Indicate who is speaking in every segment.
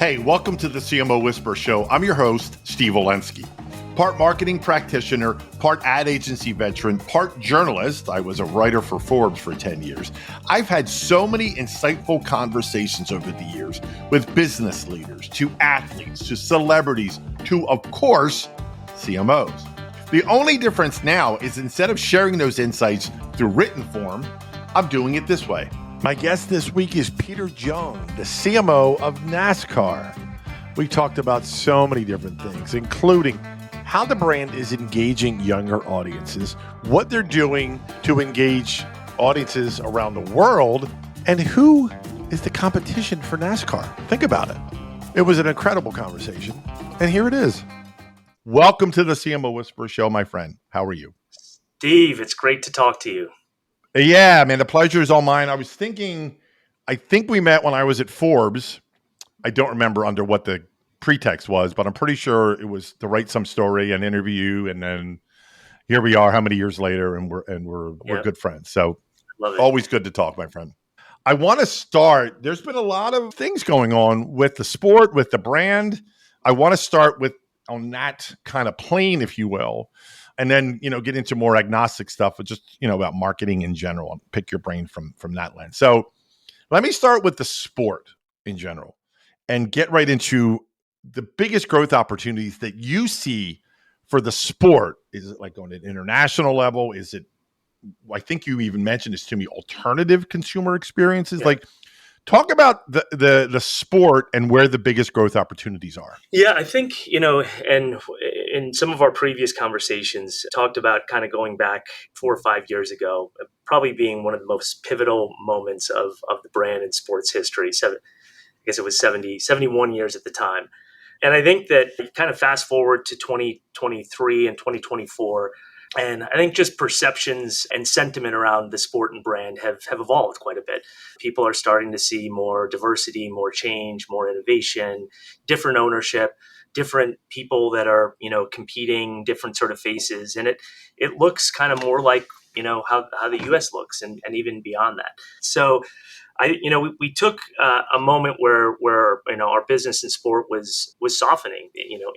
Speaker 1: Hey, welcome to the CMO Whisper Show. I'm your host, Steve Olensky. Part marketing practitioner, part ad agency veteran, part journalist. I was a writer for Forbes for 10 years. I've had so many insightful conversations over the years with business leaders, to athletes, to celebrities, to, of course, CMOs. The only difference now is instead of sharing those insights through written form, I'm doing it this way. My guest this week is Peter Jung, the CMO of NASCAR. We've talked about so many different things, including how the brand is engaging younger audiences, what they're doing to engage audiences around the world, and who is the competition for NASCAR. Think about it. It was an incredible conversation, and here it is. Welcome to the CMO Whisper Show, my friend. How are you?
Speaker 2: Steve, it's great to talk to you.
Speaker 1: Yeah, man, the pleasure is all mine. I think we met when I was at Forbes. I don't remember under what the pretext was, but I'm pretty sure it was to write some story and interview, and then here we are, how many years later, and we're good friends. So always good to talk, my friend. I want to start. There's been a lot of things going on with the sport, with the brand. I want to start with on that kind of plane, if you will. And then, get into more agnostic stuff, but just, about marketing in general and pick your brain from that lens. So let me start with the sport in general and get right into the biggest growth opportunities that you see for the sport. Is it like on an international level? Is it, I think you even mentioned this to me, alternative consumer experiences? Yeah. Like, talk about the sport and where the biggest growth opportunities are.
Speaker 2: Yeah, I think, and in some of our previous conversations, talked about kind of going back 4 or 5 years ago, probably being one of the most pivotal moments of the brand in sports history. I guess it was 71 years at the time. And I think that kind of fast forward to 2023 and 2024, and I think just perceptions and sentiment around the sport and brand have evolved quite a bit. People are starting to see more diversity, more change, more innovation, different ownership, different people that are, competing, different sort of faces. And it looks kind of more like, how the US looks and even beyond that. So we took a moment where our business in sport was softening.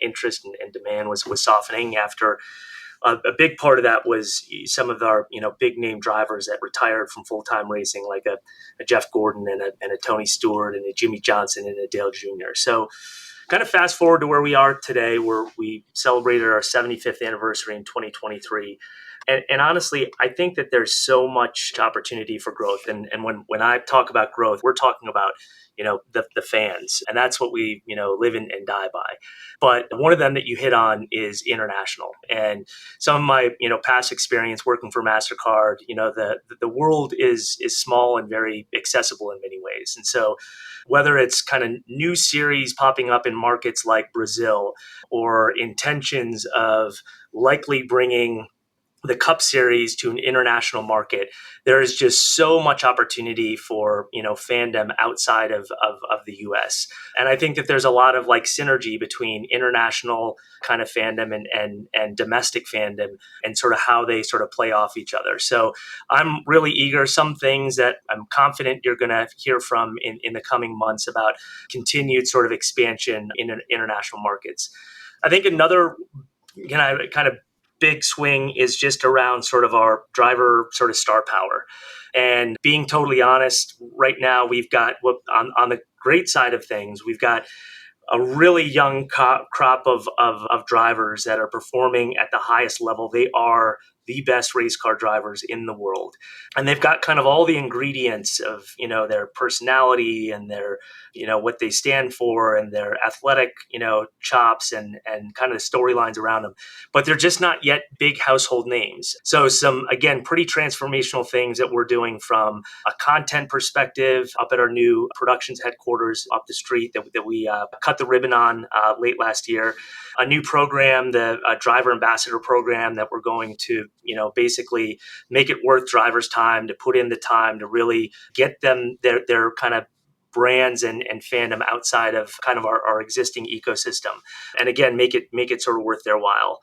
Speaker 2: Interest and demand was softening after a big part of that was some of our big name drivers that retired from full time racing, like a Jeff Gordon and a Tony Stewart and a Jimmy Johnson and a Dale Jr. So kind of fast forward to where we are today, where we celebrated our 75th anniversary in 2023. And honestly, I think that there's so much opportunity for growth. And when I talk about growth, we're talking about, the fans. And that's what we, live and die by. But one of them that you hit on is international. And some of my, past experience working for MasterCard, the world is small and very accessible in many ways. And so whether it's kind of new series popping up in markets like Brazil or intentions of likely bringing the Cup Series to an international market, there is just so much opportunity for fandom outside of the US. And I think that there's a lot of like synergy between international kind of fandom and domestic fandom and sort of how they sort of play off each other. So I'm really eager. Some things that I'm confident you're going to hear from in the coming months about continued sort of expansion in international markets. I think another kind of big swing is just around sort of our driver sort of star power. And being totally honest, right now we've got on the great side of things, we've got a really young crop of drivers that are performing at the highest level. They are the best race car drivers in the world. And they've got kind of all the ingredients of, their personality and their, what they stand for and their athletic, chops and kind of the storylines around them. But they're just not yet big household names. So some, again, pretty transformational things that we're doing from a content perspective up at our new productions headquarters up the street that we cut the ribbon on late last year. A new program, the driver ambassador program that we're going to, basically make it worth drivers' time to put in the time to really get them their kind of brands and fandom outside of kind of our existing ecosystem. And again, make it sort of worth their while.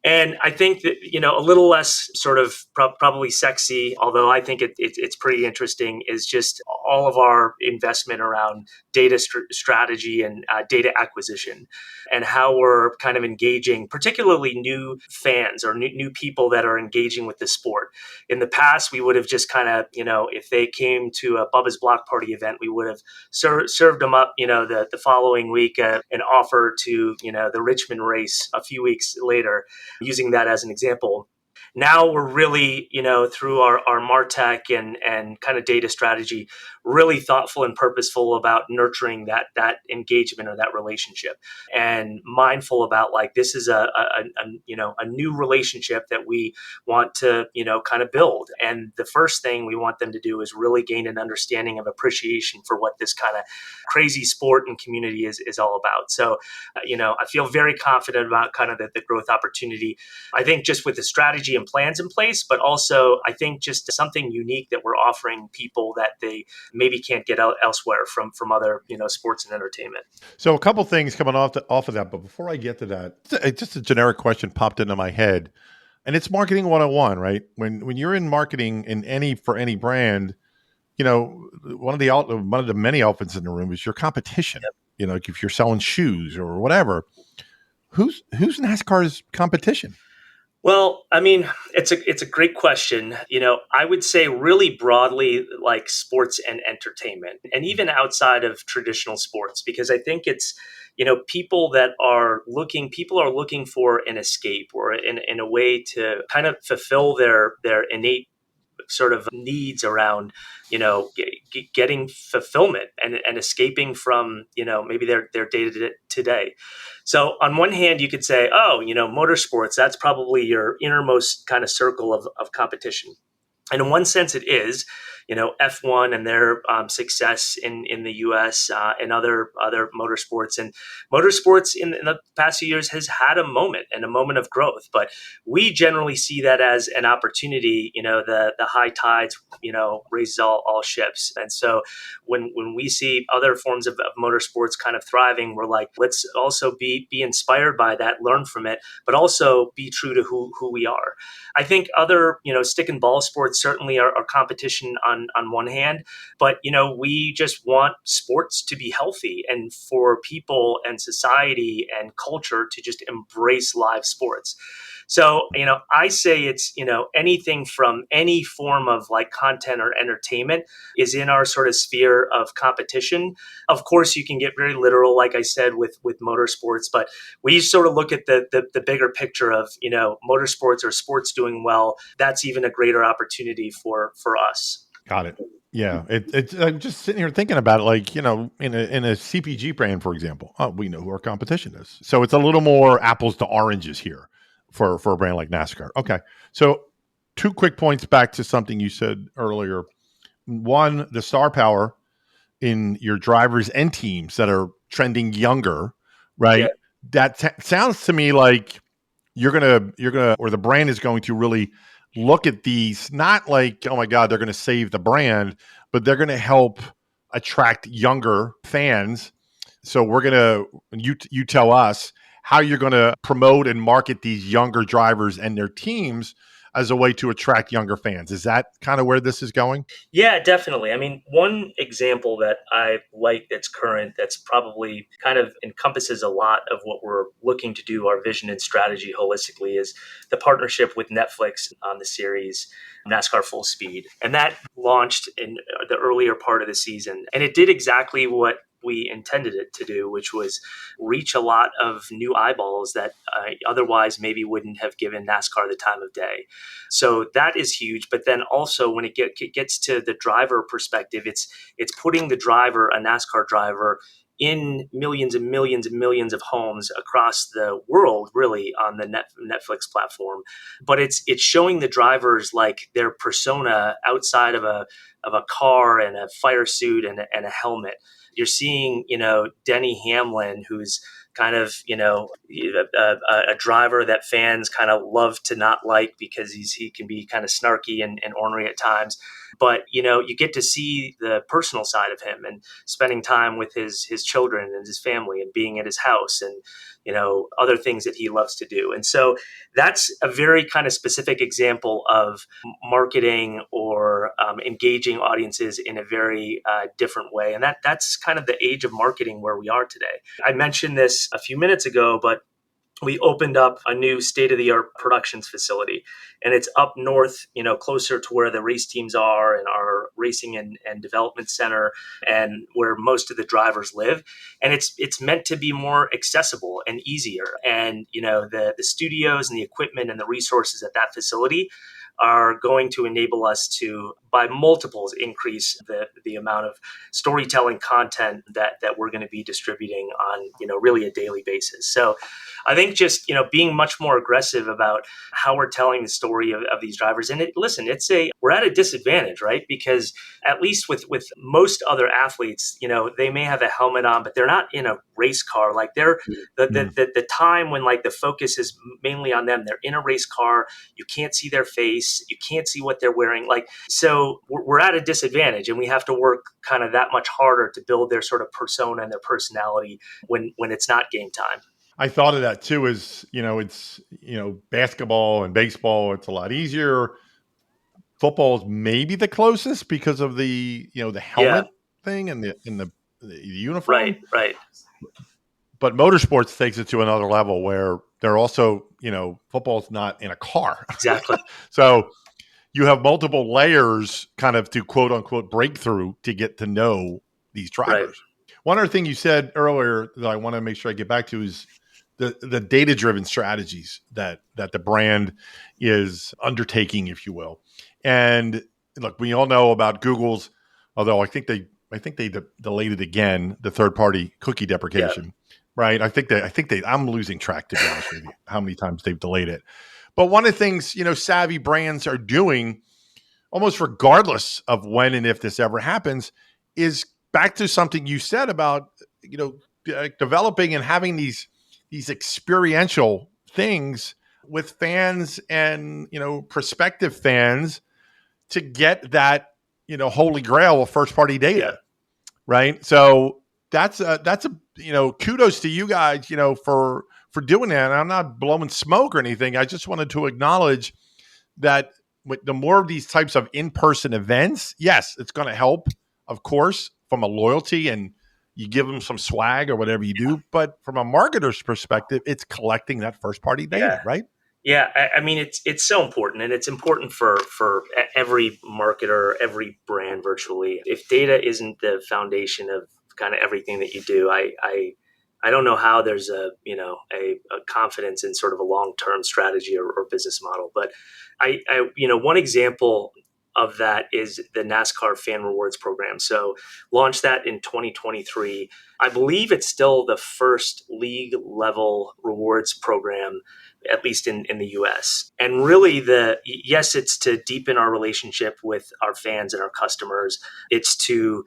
Speaker 2: And I think that, a little less sort of probably sexy, although I think it's pretty interesting, is just all of our investment around data strategy and data acquisition, and how we're kind of engaging, particularly new fans or new people that are engaging with the sport. In the past, we would have just kind of, if they came to a Bubba's Block Party event, we would have served them up, the following week, an offer to, the Richmond race a few weeks later, using that as an example. Now we're really, through our MarTech and kind of data strategy, really thoughtful and purposeful about nurturing that engagement or that relationship, and mindful about, like, this is a new relationship that we want to, kind of build. And the first thing we want them to do is really gain an understanding of appreciation for what this kind of crazy sport and community is all about. So, I feel very confident about kind of the growth opportunity. I think just with the strategy and plans in place, but also I think just something unique that we're offering people that they maybe can't get elsewhere from other, sports and entertainment.
Speaker 1: So a couple things coming off of that, but before I get to that, just a generic question popped into my head, and it's marketing 101, right? When you're in marketing for any brand, one of the many elephants in the room is your competition.
Speaker 2: Yep.
Speaker 1: If you're selling shoes or whatever, who's NASCAR's competition?
Speaker 2: Well, I mean, it's a great question. I would say really broadly, like sports and entertainment, and even outside of traditional sports, because I think it's, people are looking for an escape, or in a way to kind of fulfill their innate sort of needs around, getting fulfillment and escaping from, maybe their day to day. So on one hand, you could say, oh, motorsports, that's probably your innermost kind of circle of competition. And in one sense, it is, F1 and their success in the U.S. And other motorsports. And motorsports in the past few years has had a moment of growth. But we generally see that as an opportunity. The high tides, raises all ships. And so when we see other forms of motorsports kind of thriving, we're like, let's also be inspired by that, learn from it, but also be true to who we are. I think other, stick and ball sports certainly are competition on one hand, but we just want sports to be healthy, and for people and society and culture to just embrace live sports. So, I say it's, anything from any form of like content or entertainment is in our sort of sphere of competition. Of course, you can get very literal, like I said, with motorsports, but we sort of look at the bigger picture of, motorsports or sports doing well. That's even a greater opportunity for us.
Speaker 1: Got it. Yeah, I'm just sitting here thinking about it, like, in a CPG brand, for example. Oh, we know who our competition is, so it's a little more apples to oranges here for a brand like NASCAR. Okay, so two quick points back to something you said earlier. One, the star power in your drivers and teams that are trending younger,
Speaker 2: Yeah.
Speaker 1: right? That sounds to me like or the brand is going to really look at these, not like, oh my God, they're going to save the brand, but they're going to help attract younger fans. So we're going to, you tell us how you're going to promote and market these younger drivers and their teams as a way to attract younger fans. Is that kind of where this is going?
Speaker 2: Yeah, definitely. I mean, one example that I like that's current, that's probably kind of encompasses a lot of what we're looking to do, our vision and strategy holistically, is the partnership with Netflix on the series NASCAR Full Speed. And that launched in the earlier part of the season. And it did exactly what we intended it to do, which was reach a lot of new eyeballs that otherwise maybe wouldn't have given NASCAR the time of day. So that is huge. But then also when it gets to the driver perspective, it's putting the driver, a NASCAR driver, in millions and millions and millions of homes across the world, really, on the Netflix platform. But it's showing the drivers like their persona outside of a car and a fire suit and a helmet. You're seeing, Denny Hamlin, who's kind of, a driver that fans kind of love to not like because he can be kind of snarky and ornery at times. But you get to see the personal side of him and spending time with his children and his family and being at his house and other things that he loves to do. And so that's a very kind of specific example of marketing or engaging audiences in a very different way. And that's kind of the age of marketing where we are today. I mentioned this a few minutes ago, but we opened up a new state-of-the-art productions facility, and it's up north, closer to where the race teams are and our racing and development center, and where most of the drivers live. And it's meant to be more accessible and easier. And the studios and the equipment and the resources at that facility are going to enable us to, by multiples, increase the amount of storytelling content that we're going to be distributing on really a daily basis. So I think just being much more aggressive about how we're telling the story of these drivers. And we're at a disadvantage, right? Because at least with most other athletes, they may have a helmet on, but they're not in a race car. Like they're the time when like the focus is mainly on them. They're in a race car. You can't see their face. You can't see what they're wearing. Like, so we're at a disadvantage, and we have to work kind of that much harder to build their sort of persona and their personality when it's not game time.
Speaker 1: I thought of that too. It's basketball and baseball. It's a lot easier. Football is maybe the closest because of the the
Speaker 2: Yeah,
Speaker 1: helmet thing and the uniform.
Speaker 2: right.
Speaker 1: But motorsports takes it to another level where they're also football's not in a car,
Speaker 2: Exactly.
Speaker 1: so you have multiple layers kind of to quote unquote breakthrough to get to know these
Speaker 2: Right.
Speaker 1: drivers. One other thing you said earlier that I want to make sure I get back to is the data driven strategies that the brand is undertaking, if you will. And look, we all know about Google's, although I think they delayed it again, the third party cookie
Speaker 2: Yeah.
Speaker 1: deprecation. Right. I think I'm losing track, to be honest with you, how many times they've delayed it. But one of the things, savvy brands are doing almost regardless of when and if this ever happens is back to something you said about, developing and having these experiential things with fans and, prospective fans to get that, holy grail of first party
Speaker 2: Yeah.
Speaker 1: data. Right. So that's a kudos to you guys, for doing that. And I'm not blowing smoke or anything. I just wanted to acknowledge that with the more of these types of in-person events, yes, it's going to help, of course, from a loyalty and you give them some swag or whatever you do. But from a marketer's perspective, it's collecting that first party data,
Speaker 2: Yeah.
Speaker 1: right?
Speaker 2: Yeah, I mean it's so important, and it's important for every marketer, every brand virtually. If data isn't the foundation of kind of everything that you do, I don't know how there's a confidence in sort of a long-term strategy or business model. But I one example of that is the NASCAR fan rewards program. So launched that in 2023. I believe it's still the first league level rewards program, at least in the US. And really yes, it's to deepen our relationship with our fans and our customers. It's to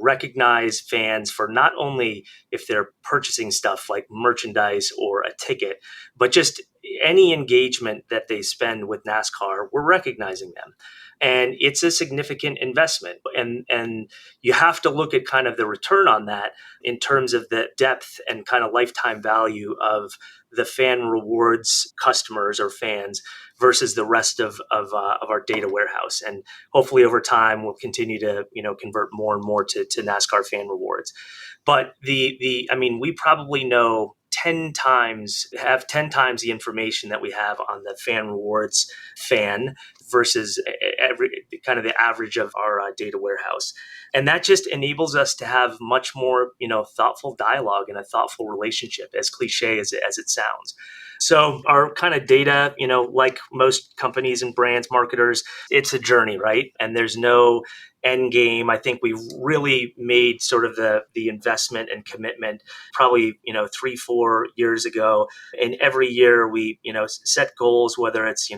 Speaker 2: recognize fans for not only if they're purchasing stuff like merchandise or a ticket, but just any engagement that they spend with NASCAR, we're recognizing them. And it's a significant investment. And you have to look at kind of the return on that in terms of the depth and kind of lifetime value of the fan rewards customers or fans versus the rest of our data warehouse. And hopefully over time, we'll continue to convert more and more to NASCAR fan rewards. But I mean, we probably know 10 times the information that we have on the fan rewards fan versus every kind of the average of our data warehouse. And that just enables us to have much more, thoughtful dialogue and a thoughtful relationship, as cliche as it sounds. So our kind of data, like most companies and brands, marketers, it's a journey, right? And there's no end game. I think we've really made sort of the investment and commitment probably 3-4 years ago. And every year we set goals, whether it's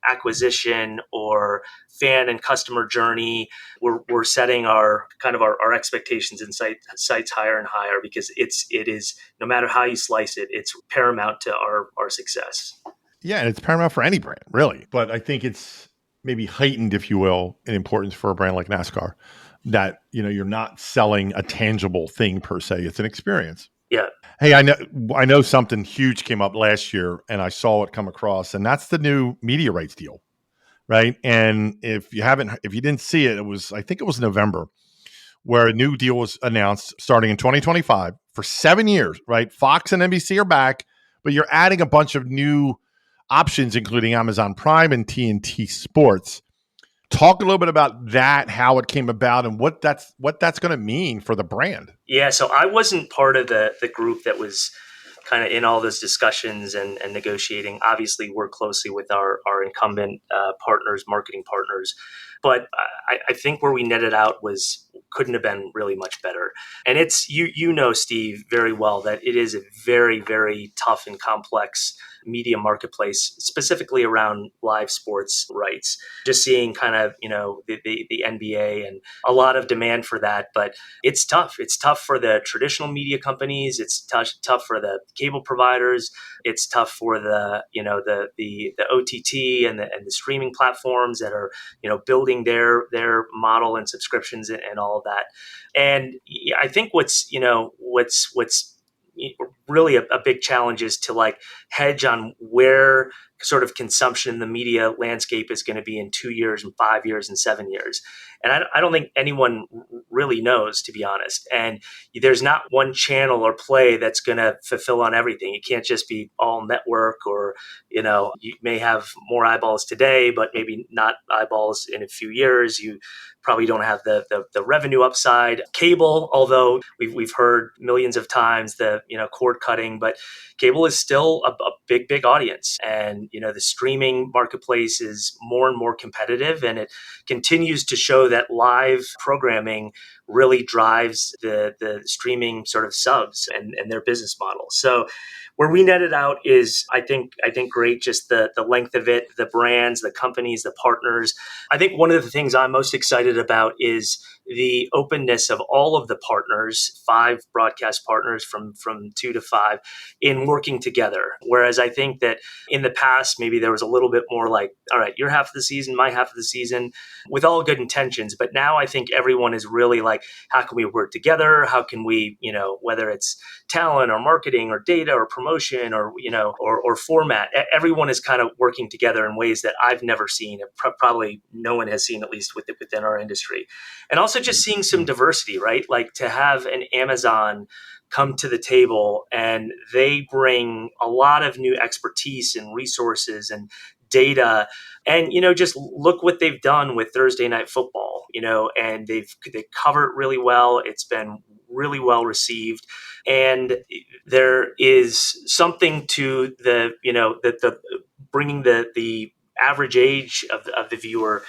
Speaker 2: acquisition or fan and customer journey. We're setting our kind of our expectations and sights higher and higher, because it is, no matter how you slice it, it's paramount to our success.
Speaker 1: Yeah, and it's paramount for any brand, really. But I think it's maybe heightened, if you will, in importance for a brand like NASCAR. That you're not selling a tangible thing per se; it's an experience.
Speaker 2: Yeah.
Speaker 1: Hey, I know something huge came up last year, and I saw it come across, and that's the new media rights deal, right? And if you didn't see it, I think it was November, where a new deal was announced starting in 2025 for 7 years, right? Fox and NBC are back, but you're adding a bunch of new options, including Amazon Prime and TNT Sports. Talk a little bit about that, how it came about, and what that's going to mean for the brand.
Speaker 2: Yeah, so I wasn't part of the group that was kind of in all those discussions and negotiating. Obviously, work closely with our incumbent partners, marketing partners, but I think where we netted out was couldn't have been really much better. And it's you know, Steve, very well that it is a very very tough and complex media marketplace, specifically around live sports rights. Just seeing kind of the NBA and a lot of demand for that, but it's tough. It's tough for the traditional media companies. It's tough for the cable providers. It's tough for the OTT and the streaming platforms that are building their model and subscriptions and all of that. And I think what's really a big challenge is to like hedge on where sort of consumption in the media landscape is going to be in 2 years and 5 years and 7 years. And I don't think anyone really knows, to be honest. And there's not one channel or play that's going to fulfill on everything. It can't just be all network, or you may have more eyeballs today, but maybe not eyeballs in a few years. You probably don't have the revenue upside. Cable, although we've heard millions of times the cord cutting, but cable is still a big audience. And the streaming marketplace is more and more competitive, and it continues to show that live programming really drives the streaming sort of subs and their business model. So where we netted out is I think great, just the length of it, the brands, the companies, the partners. I think one of the things I'm most excited about is the openness of all of the partners, 5 broadcast partners from 2 to 5, in working together. Whereas I think that in the past, maybe there was a little bit more like, all right, your half of the season, my half of the season, with all good intentions. But now I think everyone is really like, how can we work together? How can we, whether it's talent or marketing or data or promotion or, or format, everyone is kind of working together in ways that I've never seen, and probably no one has seen, at least within our industry. And also just seeing some diversity, right? Like to have an Amazon come to the table, and they bring a lot of new expertise and resources and data. And just look what they've done with Thursday Night Football, and they cover it really well. It's been really well received, and there is something to the bringing the average age of the viewer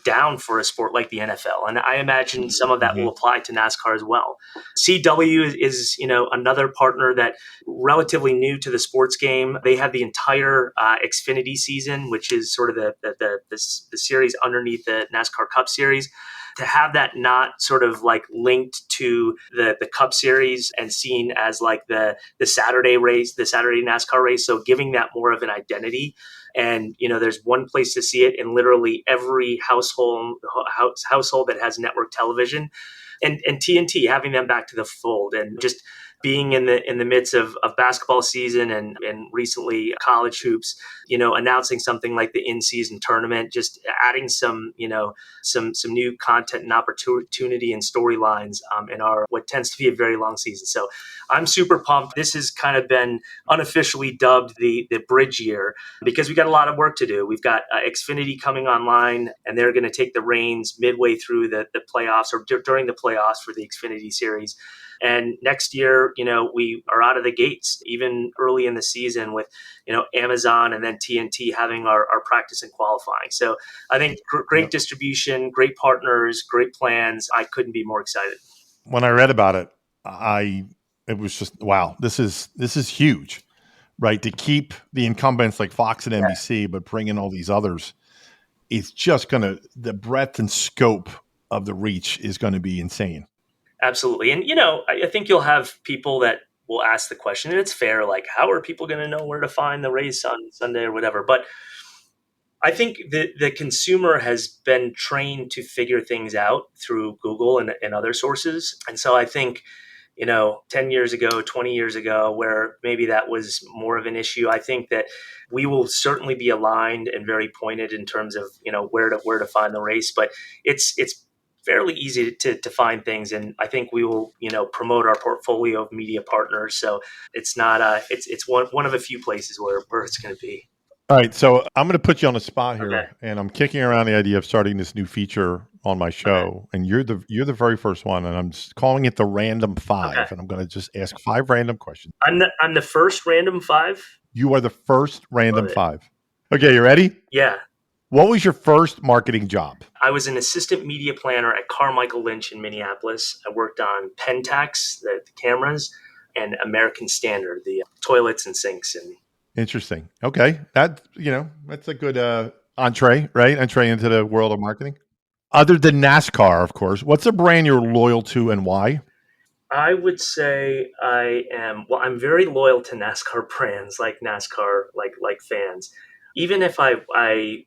Speaker 2: down for a sport like the NFL. And I imagine some of that will apply to NASCAR as well. CW is another partner that relatively new to the sports game. They have the entire Xfinity season, which is sort of the series underneath the NASCAR Cup Series. To have that not sort of like linked to the Cup Series and seen as like the Saturday race, the Saturday NASCAR race, so giving that more of an identity. And there's one place to see it in literally every household that has network television, and TNT, having them back to the fold, and just being in the midst of basketball season and recently college hoops, announcing something like the in-season tournament, just adding some new content and opportunity and storylines in our what tends to be a very long season. So I'm super pumped. This has kind of been unofficially dubbed the bridge year, because we got a lot of work to do. We've got Xfinity coming online, and they're going to take the reins midway through the playoffs, or during the playoffs for the Xfinity series. And next year, we are out of the gates, even early in the season, with, Amazon and then TNT having our practice and qualifying. So I think great distribution, great partners, great plans. I couldn't be more excited.
Speaker 1: When I read about it, it was just, wow, this is huge, right? To keep the incumbents like Fox and NBC, but bring in all these others, it's just the breadth and scope of the reach is going to be insane.
Speaker 2: Absolutely. And, I think you'll have people that will ask the question, and it's fair, like, how are people going to know where to find the race on Sunday or whatever? But I think the consumer has been trained to figure things out through Google and other sources. And so I think, 10 years ago, 20 years ago, where maybe that was more of an issue, I think that we will certainly be aligned and very pointed in terms of, where to find the race. But it's fairly easy to find things. And I think we will, promote our portfolio of media partners. So it's not, it's one of a few places where it's going to be.
Speaker 1: All right, so I'm going to put you on the spot
Speaker 2: Okay.
Speaker 1: here, and I'm kicking around the idea of starting this new feature on my
Speaker 2: Okay.
Speaker 1: show, and you're the very first one, and I'm just calling it the Random
Speaker 2: Okay.
Speaker 1: Five, and I'm going to just ask five random questions.
Speaker 2: I'm the first random five.
Speaker 1: You are the first
Speaker 2: Love
Speaker 1: Random
Speaker 2: it.
Speaker 1: Five. Okay, you ready?
Speaker 2: Yeah.
Speaker 1: What was your first marketing job?
Speaker 2: I was an assistant media planner at Carmichael Lynch in Minneapolis. I worked on Pentax, the cameras, and American Standard, the toilets and sinks. And
Speaker 1: Interesting. Okay, that's a good entree, right? Entree into the world of marketing. Other than NASCAR, of course, what's a brand you're loyal to and why?
Speaker 2: I would say I'm very loyal to NASCAR brands, like NASCAR, like fans. Even if I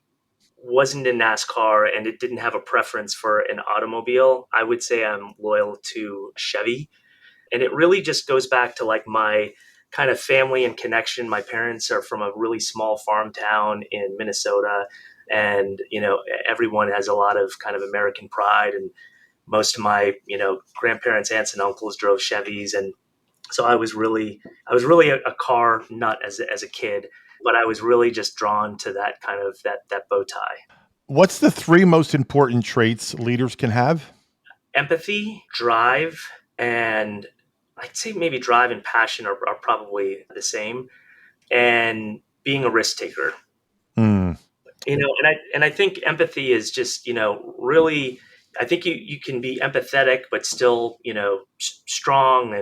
Speaker 2: wasn't in NASCAR and it didn't have a preference for an automobile, I would say I'm loyal to Chevy. And it really just goes back to like my kind of family and connection. My parents are from a really small farm town in Minnesota, and everyone has a lot of kind of American pride. And most of my grandparents, aunts, and uncles drove Chevys, and so I was really a car nut as a kid, but I was really just drawn to that kind of that bow tie.
Speaker 1: What's the three most important traits leaders can have?
Speaker 2: Empathy, drive, and I'd say maybe drive and passion are probably the same, and being a risk taker.
Speaker 1: Hmm.
Speaker 2: And I think empathy is just really. I think you can be empathetic, but still strong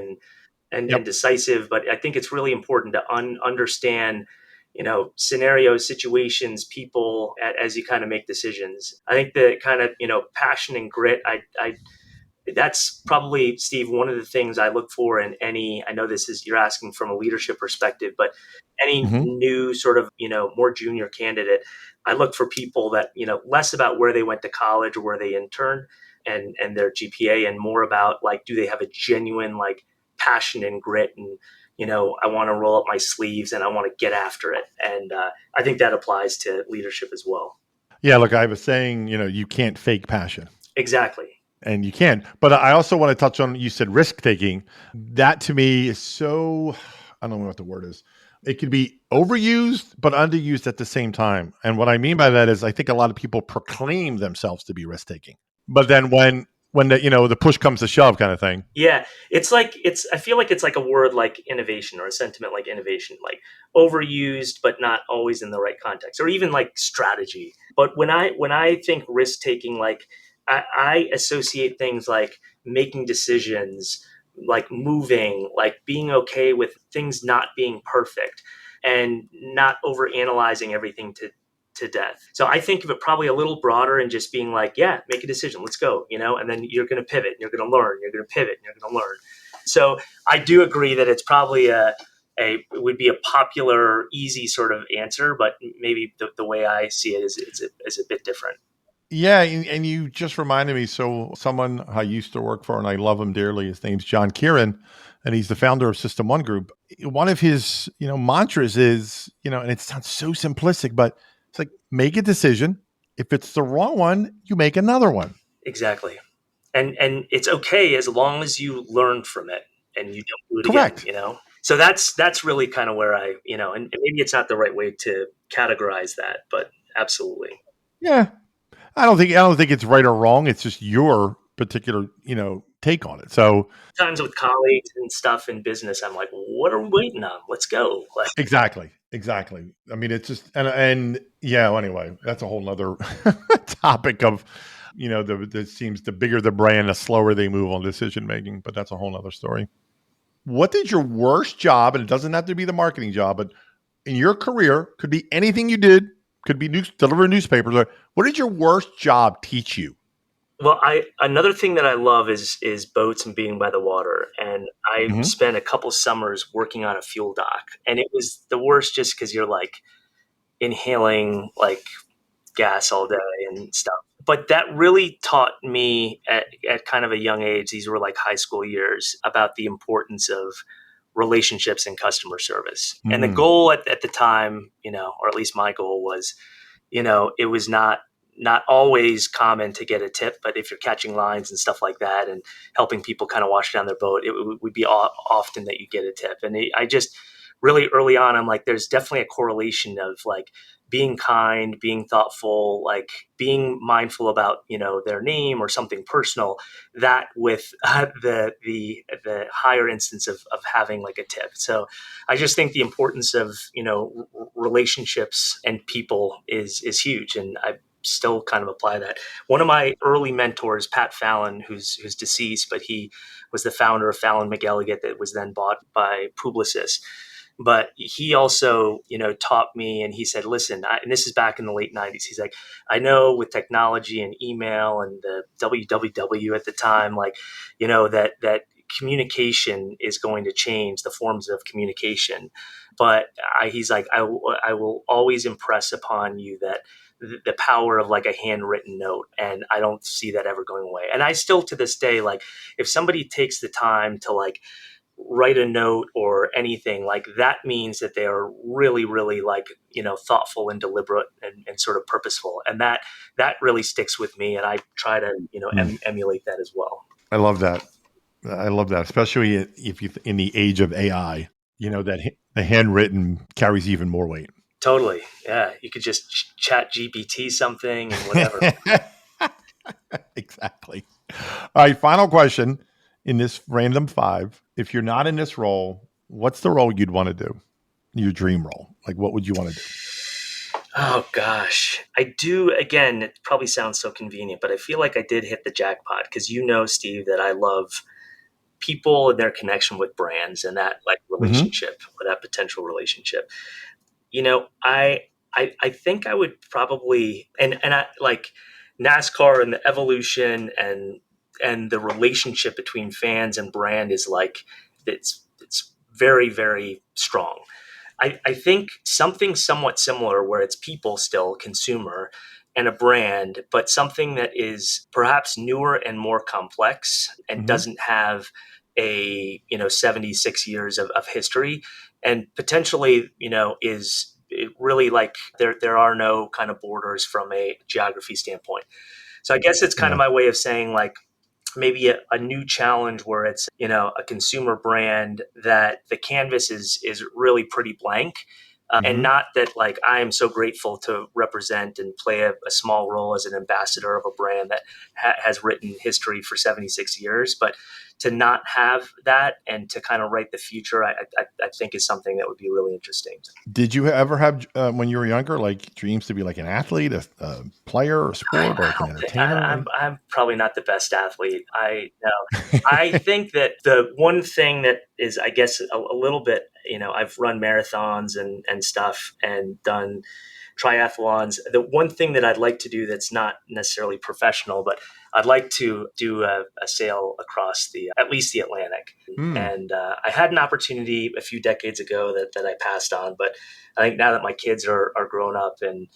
Speaker 2: and
Speaker 1: Yep.
Speaker 2: decisive. But I think it's really important to understand scenarios, situations, people as you kind of make decisions. I think the kind of passion and grit. I That's probably, Steve, one of the things I look for in any. I know this is, you're asking from a leadership perspective, but any
Speaker 1: Hmm.
Speaker 2: new sort of more junior candidate, I look for people that less about where they went to college or where they interned and their GPA, and more about like, do they have a genuine like passion and grit, and I want to roll up my sleeves and I want to get after it. And I think that applies to leadership as well.
Speaker 1: Yeah, look, I have a saying, you can't fake passion.
Speaker 2: Exactly.
Speaker 1: And you can. But I also want to touch on, you said risk taking. That to me is so, I don't know what the word is. It could be overused, but underused at the same time. And what I mean by that is I think a lot of people proclaim themselves to be risk taking. But then when the push comes to shove kind of thing.
Speaker 2: Yeah, I feel like it's like a word like innovation, or a sentiment like innovation, like overused but not always in the right context, or even like strategy. But when I think risk taking, like I associate things like making decisions, like moving, like being okay with things not being perfect, and not over analyzing everything to death. So I think of it probably a little broader, and just being like, yeah, make a decision, let's go, and then you're going to pivot, and you're going to learn, you're going to pivot, and you're going to learn. So I do agree that it's probably it would be a popular, easy sort of answer, but maybe the way I see it is a bit different.
Speaker 1: Yeah, and you just reminded me. So someone I used to work for, and I love him dearly. His name's John Kieran, and he's the founder of System One Group. One of his mantras is and it sounds so simplistic, but it's like make a decision. If it's the wrong one, you make another one.
Speaker 2: Exactly. And it's okay as long as you learn from it and you don't do it again.
Speaker 1: Correct.
Speaker 2: So that's really kind of where and maybe it's not the right way to categorize that, but absolutely.
Speaker 1: Yeah, I don't think it's right or wrong. It's just your particular take on it. So
Speaker 2: Times with colleagues and stuff in business, I'm like, what are we waiting on? Let's go. Like,
Speaker 1: exactly. I mean, it's just and yeah. Well, anyway, that's a whole nother topic of it seems the bigger the brand, the slower they move on decision making. But that's a whole nother story. What did your worst job, and it doesn't have to be the marketing job, but in your career, could be anything you did, could be delivering newspapers. What did your worst job teach you?
Speaker 2: well, I another thing that I love is boats and being by the water. And I
Speaker 1: Hmm.
Speaker 2: spent a couple summers working on a fuel dock, and it was the worst just because you're like inhaling like gas all day and stuff. But that really taught me at kind of a young age, these were like high school years, about the importance of relationships and customer service. And the goal at the time, or at least my goal was, it was not always common to get a tip, but if you're catching lines and stuff like that and helping people kind of wash down their boat, it would be often that you get a tip. And I just really early on, I'm like, there's definitely a correlation of like being kind, being thoughtful, like being mindful about, their name or something personal, that with the higher instance of having like a tip. So I just think the importance of, relationships and people is huge. And I still kind of apply that. One of my early mentors, Pat Fallon, who's deceased, but he was the founder of Fallon McElligott that was then bought by Publicis. But he also, taught me, and he said, listen, and this is back in the late 90s. He's like, I know with technology and email and the WWW at the time, like, that communication is going to change the forms of communication. But he's like, I will always impress upon you that the power of like a handwritten note. And I don't see that ever going away. And I still, to this day, like if somebody takes the time to like write a note or anything, like that means that they are really, really like, thoughtful and deliberate and sort of purposeful. And that really sticks with me. And I try to, emulate that as well.
Speaker 1: I love that. I love that, especially if you in the age of AI, that the handwritten carries even more weight.
Speaker 2: Totally. Yeah. You could just chat GPT something and whatever.
Speaker 1: Exactly. All right. Final question in this random 5. If you're not in this role, what's the role you'd want to do? Your dream role? Like, what would you want to do?
Speaker 2: Oh gosh, I do. Again, it probably sounds so convenient, but I feel like I did hit the jackpot because Steve, that I love people and their connection with brands and that like relationship or that potential relationship. I think I would probably and I like NASCAR and the evolution and the relationship between fans and brand is like it's very, very strong. I think something somewhat similar where it's people still, consumer, and a brand, but something that is perhaps newer and more complex and doesn't have a 76 years of history and potentially is it really like there are no kind of borders from a geography standpoint. So I guess it's kind of my way of saying like maybe a new challenge where it's a consumer brand that the canvas is really pretty blank, and not that like I am so grateful to represent and play a small role as an ambassador of a brand that has written history for 76 years, but to not have that and to kind of write the future, I think is something that would be really interesting.
Speaker 1: Did you ever have, when you were younger, like dreams to be like an athlete, a player, or sport, or like an entertainer?
Speaker 2: I'm probably not the best athlete. I know. I think that the one thing that is, I guess, a little bit, I've run marathons and stuff and done triathlons. The one thing that I'd like to do that's not necessarily professional, but I'd like to do a sail across at least the Atlantic. And I had an opportunity a few decades ago that I passed on, but I think now that my kids are grown up and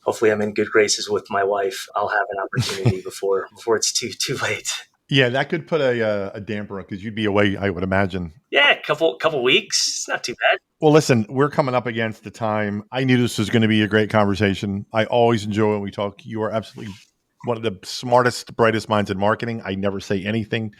Speaker 2: hopefully I'm in good graces with my wife, I'll have an opportunity before it's too late.
Speaker 1: Yeah, that could put a damper on because you'd be away, I would imagine.
Speaker 2: Yeah, a couple weeks. It's not too bad.
Speaker 1: Well, listen, we're coming up against the time. I knew this was going to be a great conversation. I always enjoy when we talk. You are absolutely one of the smartest, brightest minds in marketing. I never say anything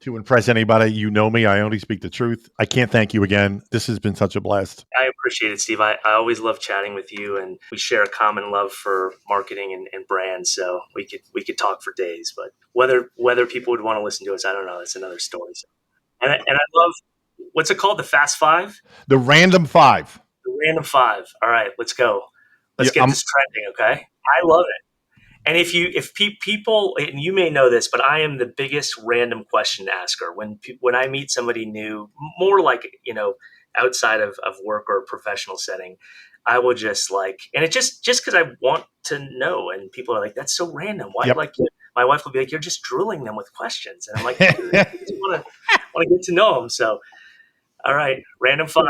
Speaker 1: to impress anybody. You know me. I only speak the truth. I can't thank you again. This has been such a blast.
Speaker 2: I appreciate it, Steve. I always love chatting with you, and we share a common love for marketing and brands. So we could talk for days. But whether people would want to listen to us, I don't know. That's another story. So, and I love, what's it called? The Fast Five?
Speaker 1: The Random 5.
Speaker 2: The Random 5. All right, let's go. Let's get this trending, okay? I love it. And if people, and you may know this, but I am the biggest random question asker. When I meet somebody new, more like, outside of work or a professional setting, I will just like, and it just because I want to know. And people are like, that's so random. Why? Like, my wife will be like, you're just drilling them with questions. And I'm like, I just want to get to know them. So, all right, Random 5.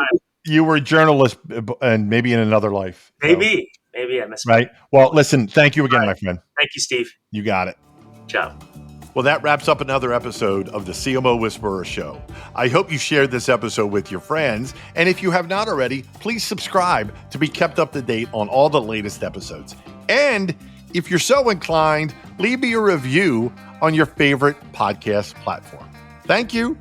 Speaker 1: You were a journalist and maybe in another life.
Speaker 2: Maybe. Maybe I missed
Speaker 1: Right. Well, listen, thank you again, my friend.
Speaker 2: Thank you, Steve.
Speaker 1: You got it.
Speaker 2: Ciao.
Speaker 1: Well, that wraps up another episode of the CMO Whisperer Show. I hope you shared this episode with your friends. And if you have not already, please subscribe to be kept up to date on all the latest episodes. And if you're so inclined, leave me a review on your favorite podcast platform. Thank you.